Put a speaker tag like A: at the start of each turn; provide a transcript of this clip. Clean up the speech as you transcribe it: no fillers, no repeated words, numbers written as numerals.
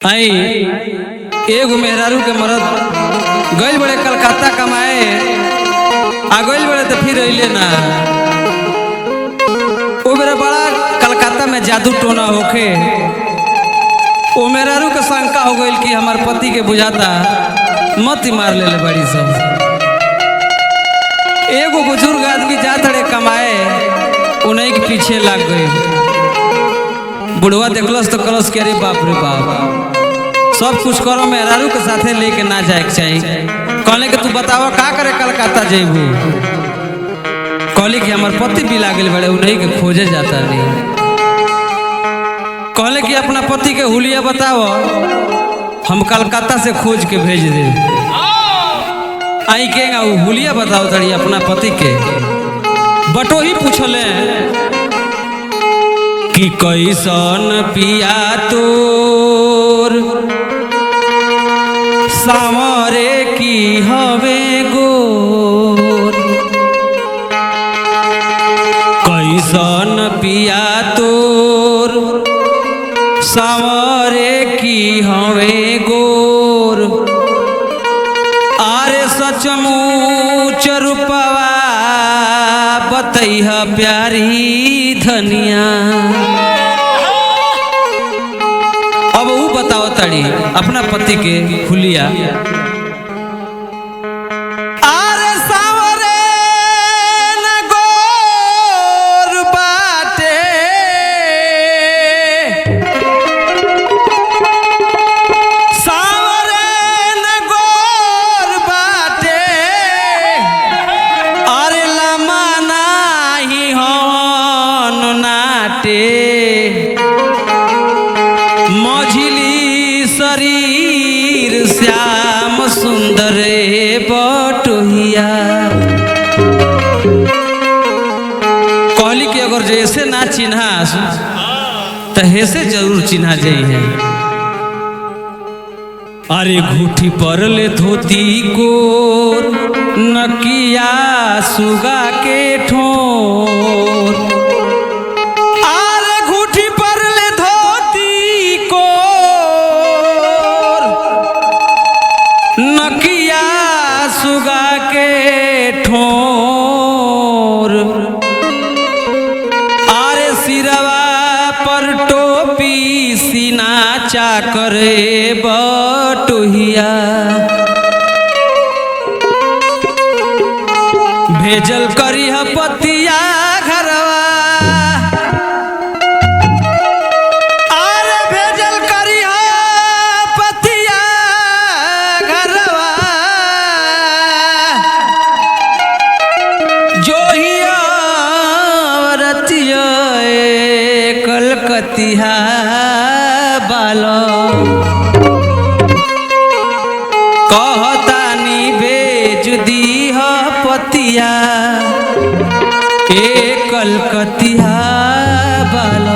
A: आई एगो मेहरारू के मरद गइल बड़े कलकत्ता कमाए आ गइल बड़े तो फिर अइले ना। वो मेरा बड़ा कलकत्ता में जादू टोना होके वो मेहरारू के शंका हो गइल कि हमार पति के बुझाता मत मार ले बड़ी सब। एगो बुजुर्ग आदमी जात रहे कमाए उन्हीं के पीछे लग गई। बुढ़वा देखलस तो कलस के अरे बाप रे बाप सब कुछ करो मेहरारू के साथे लेके ना जाए के चाहिए। कहले कि तू बतावा का करे कलकत्ता जेबू। कहले कि हमार पति भी लागल बड़े उन्हीं के खोजे जाता नहीं। कहले कि अपना पति के हुलिया बताओ हम कलकत्ता से खोज के भेज दे। आई के हुलिया बताओ तड़ी अपना पति के। बटो ही पूछले कि कैसन पिया तोर सामरे की हवे गोर। कैसन पिया तोर सामरे की हवे गोर। आरे सचमुच रूपवा बतैह प्यारी धनिया। अब वो बताओ तड़ी अपना पति के हुलिया। आरे सावरे न गोर बाटे सावरे न गोर बाटे। अरे लमा नाही हवन नाटे मझिली शरीर श्याम सुंदर बटोहिया। कहली कि अगर जैसे ना चिन्हा तो हेसे जरूर चिन्हा जाइए। अरे घूठी पर ले धोती कोर नकिया सुगा के ठोर। नकिया सुगा के ठोर। आरे सिरवा पर टोपी सीना चाकरे बटोहिया। भेजल करी पतिया घरवा। कलकतिया बालो कहतानी बेच दीह पतिया ए कलकतिया बालो।